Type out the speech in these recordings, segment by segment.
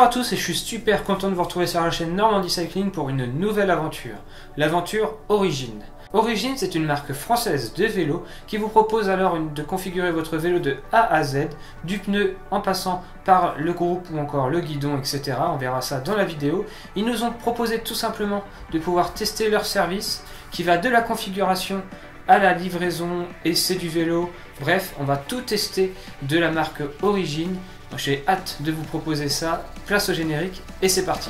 à tous et je suis super content de vous retrouver sur la chaîne Normandie Cycling pour une nouvelle aventure, l'aventure Origine. Origine, c'est une marque française de vélo qui vous propose alors de configurer votre vélo de A à Z, du pneu en passant par le groupe ou encore le guidon, etc. On verra ça dans la vidéo. Ils nous ont proposé tout simplement de pouvoir tester leur service qui va de la configuration à la livraison, essai du vélo, bref, on va tout tester de la marque Origine. J'ai hâte de vous proposer ça. Place au générique et c'est parti.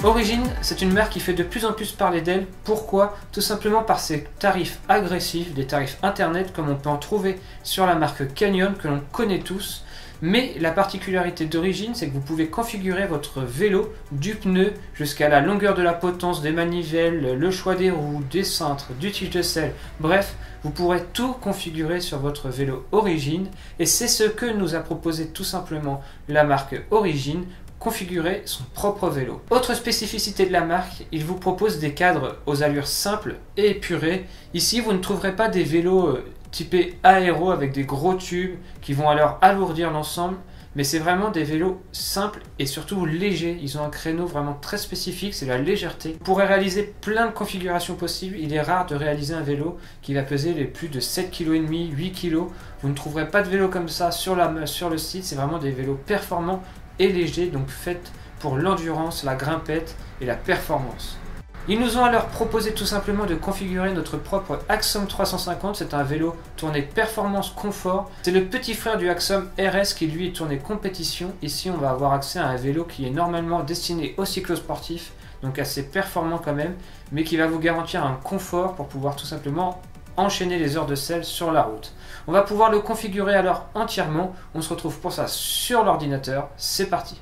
Origine, c'est une marque qui fait de plus en plus parler d'elle. Pourquoi? Tout simplement par ses tarifs agressifs, des tarifs internet comme on peut en trouver sur la marque Canyon que l'on connaît tous. Mais la particularité d'Origine, c'est que vous pouvez configurer votre vélo du pneu jusqu'à la longueur de la potence, des manivelles, le choix des roues, des cintres, du tige de selle. Bref, vous pourrez tout configurer sur votre vélo Origine. Et c'est ce que nous a proposé tout simplement la marque Origine. Configurer son propre vélo. Autre spécificité de la marque, il vous propose des cadres aux allures simples et épurées. Ici, vous ne trouverez pas des vélos typés aéro avec des gros tubes qui vont alors alourdir l'ensemble, mais c'est vraiment des vélos simples et surtout légers. Ils ont un créneau vraiment très spécifique, c'est la légèreté. Vous pourrez réaliser plein de configurations possibles. Il est rare de réaliser un vélo qui va peser les plus de 7,5 kg, 8 kg. Vous ne trouverez pas de vélo comme ça sur le site. C'est vraiment des vélos performants et léger, donc fait pour l'endurance, la grimpette et la performance. Ils nous ont alors proposé tout simplement de configurer notre propre Axom 350. C'est un vélo tourné performance confort. C'est le petit frère du Axom RS qui lui est tourné compétition. Ici on va avoir accès à un vélo qui est normalement destiné aux cyclosportifs, donc assez performant quand même, mais qui va vous garantir un confort pour pouvoir tout simplement enchaîner les heures de selle sur la route. On va pouvoir le configurer alors entièrement. On se retrouve pour ça sur l'ordinateur. C'est parti.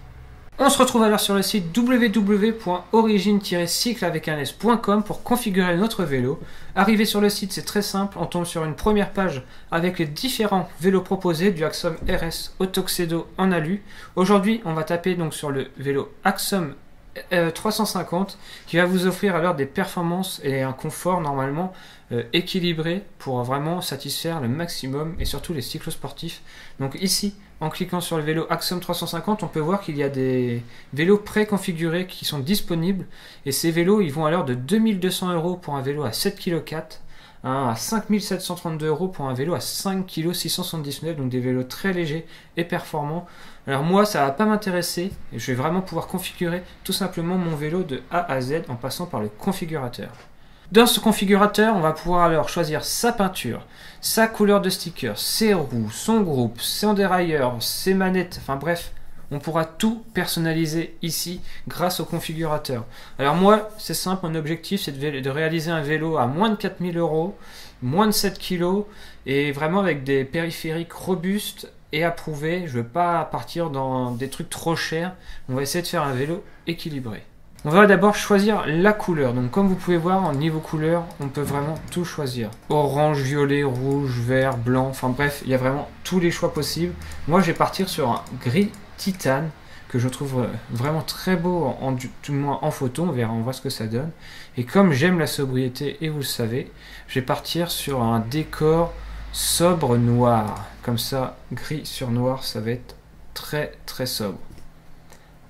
On se retrouve alors sur le site www.origine-cycle.com pour configurer notre vélo. Arrivé sur le site, c'est très simple. On tombe sur une première page avec les différents vélos proposés du Axom RS au Tuxedo en alu. Aujourd'hui, on va taper donc sur le vélo Axom 350 qui va vous offrir alors des performances et un confort normalement équilibré pour vraiment satisfaire le maximum et surtout les cyclosportifs. Donc ici, en cliquant sur le vélo Axom 350, on peut voir qu'il y a des vélos préconfigurés qui sont disponibles et ces vélos ils vont alors de 2200 € pour un vélo à 7,4 kg à 5732 € pour un vélo à 5,679 kg, donc des vélos très légers et performants. Alors moi ça va pas m'intéresser et je vais vraiment pouvoir configurer tout simplement mon vélo de A à Z en passant par le configurateur. Dans ce configurateur, on va pouvoir alors choisir sa peinture, sa couleur de sticker, ses roues, son groupe, son dérailleur, ses manettes, enfin bref, on pourra tout personnaliser ici grâce au configurateur. Alors moi, c'est simple, mon objectif c'est de réaliser un vélo à moins de 4000 €, moins de 7 kg et vraiment avec des périphériques robustes et approuvés. Je ne veux pas partir dans des trucs trop chers, on va essayer de faire un vélo équilibré. On va d'abord choisir la couleur. Donc comme vous pouvez voir, en niveau couleur, on peut vraiment tout choisir. Orange, violet, rouge, vert, blanc, enfin bref, il y a vraiment tous les choix possibles. Moi, je vais partir sur un gris titane que je trouve vraiment très beau, tout le moins en photo. On verra, on voit ce que ça donne. Et comme j'aime la sobriété, et vous le savez, je vais partir sur un décor sobre noir. Comme ça, gris sur noir, ça va être très très sobre.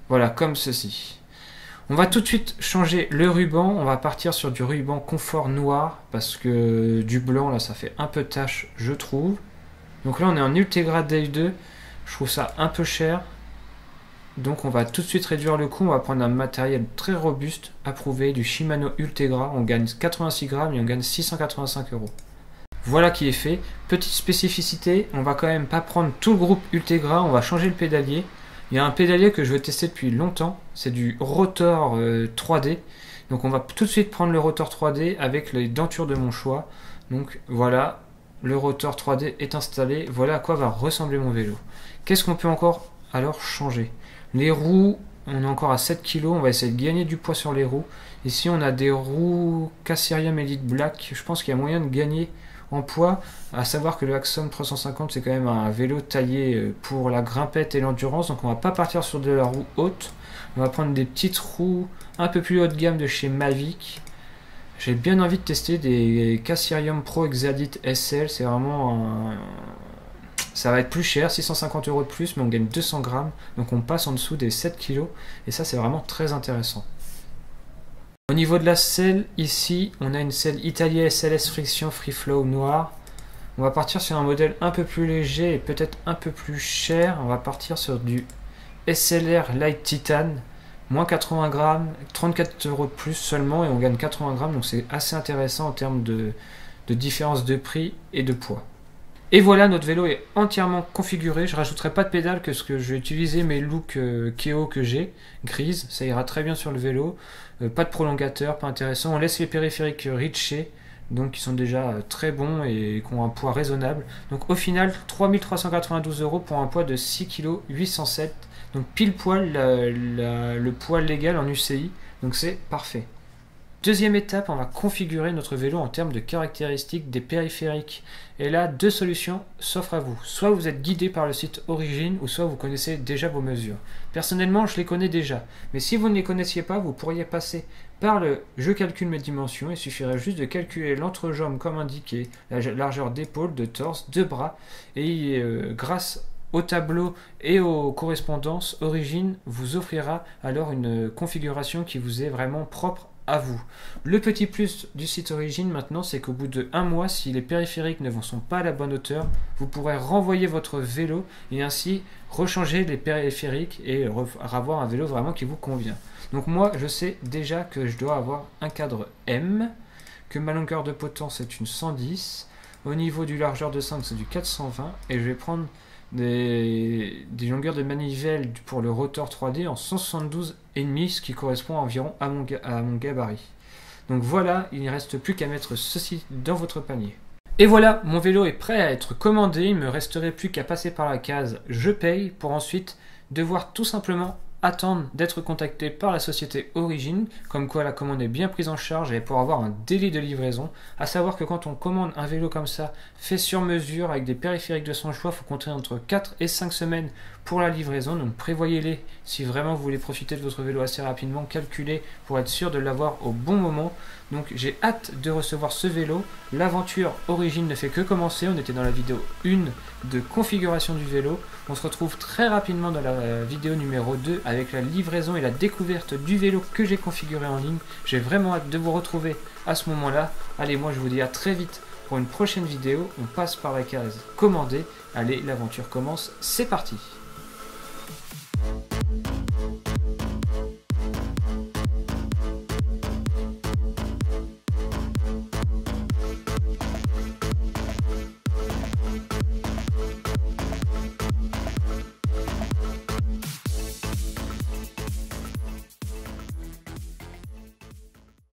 Voilà, comme ceci. On va tout de suite changer le ruban, on va partir sur du ruban confort noir parce que du blanc là ça fait un peu tache je trouve. Donc là on est en Ultegra Day 2, je trouve ça un peu cher. Donc on va tout de suite réduire le coût, on va prendre un matériel très robuste, approuvé, du Shimano Ultegra, on gagne 86 grammes et on gagne 685 €. Voilà qui est fait. Petite spécificité, on va quand même pas prendre tout le groupe Ultegra, on va changer le pédalier. Il y a un pédalier que je veux tester depuis longtemps, c'est du Rotor 3D. Donc on va tout de suite prendre le Rotor 3D avec les dentures de mon choix. Donc voilà, le Rotor 3D est installé. Voilà à quoi va ressembler mon vélo. Qu'est-ce qu'on peut encore alors changer? Les roues, on est encore à 7 kg, on va essayer de gagner du poids sur les roues. Ici on a des roues Casserium Elite Black, je pense qu'il y a moyen de gagner en poids, à savoir que le Axom 350 c'est quand même un vélo taillé pour la grimpette et l'endurance, donc on va pas partir sur de la roue haute, on va prendre des petites roues un peu plus haut de gamme de chez Mavic. J'ai bien envie de tester des Cassirium Pro Exadit SL. C'est vraiment ça va être plus cher, 650 € de plus, mais on gagne 200 grammes. Donc on passe en dessous des 7 kg. Et ça, c'est vraiment très intéressant. Au niveau de la selle, ici, on a une selle Italia SLS Friction Free Flow noire. On va partir sur un modèle un peu plus léger et peut-être un peu plus cher. On va partir sur du SLR Light Titan. Moins 80 grammes, 34 € de plus seulement et on gagne 80 grammes, donc c'est assez intéressant en termes de différence de prix et de poids. Et voilà, notre vélo est entièrement configuré. Je rajouterai pas de pédale parce que je vais utiliser mes looks Keo que j'ai, grises, ça ira très bien sur le vélo. Pas de prolongateur, pas intéressant. On laisse les périphériques Ritchey, donc qui sont déjà très bons et qui ont un poids raisonnable. Donc au final, 3392 € pour un poids de 6 kg 807. Donc pile poil le poids légal en UCI, donc c'est parfait. Deuxième étape, on va configurer notre vélo en termes de caractéristiques des périphériques. Et là, deux solutions s'offrent à vous. Soit vous êtes guidé par le site Origine, ou soit vous connaissez déjà vos mesures. Personnellement, je les connais déjà. Mais si vous ne les connaissiez pas, vous pourriez passer par le « Je calcule mes dimensions ». Il suffirait juste de calculer l'entrejambe comme indiqué, la largeur d'épaule, de torse, de bras. Et grâce au tableau et aux correspondances, Origine vous offrira alors une configuration qui vous est vraiment propre à vous. Le petit plus du site Origine maintenant, c'est qu'au bout de 1 mois, si les périphériques ne sont pas à la bonne hauteur, vous pourrez renvoyer votre vélo et ainsi rechanger les périphériques et avoir un vélo vraiment qui vous convient. Donc moi, je sais déjà que je dois avoir un cadre M, que ma longueur de potence est une 110, au niveau du largeur de cintre c'est du 420 et je vais prendre des longueurs de manivelle pour le rotor 3D en 172,5, ce qui correspond environ à mon gabarit. Donc voilà, il ne reste plus qu'à mettre ceci dans votre panier. Et voilà, mon vélo est prêt à être commandé, il ne me resterait plus qu'à passer par la case « Je paye » pour ensuite devoir tout simplement attendre d'être contacté par la société Origine, comme quoi la commande est bien prise en charge et pour avoir un délai de livraison. À savoir que quand on commande un vélo comme ça, fait sur mesure avec des périphériques de son choix, il faut compter entre 4 et 5 semaines pour la livraison. Donc prévoyez-les si vraiment vous voulez profiter de votre vélo assez rapidement, calculez pour être sûr de l'avoir au bon moment. Donc j'ai hâte de recevoir ce vélo. L'aventure Origine ne fait que commencer. On était dans la vidéo 1 de configuration du vélo. On se retrouve très rapidement dans la vidéo numéro 2 avec la livraison et la découverte du vélo que j'ai configuré en ligne. J'ai vraiment hâte de vous retrouver à ce moment-là. Allez, moi je vous dis à très vite pour une prochaine vidéo. On passe par la case commander. Allez, l'aventure commence, c'est parti.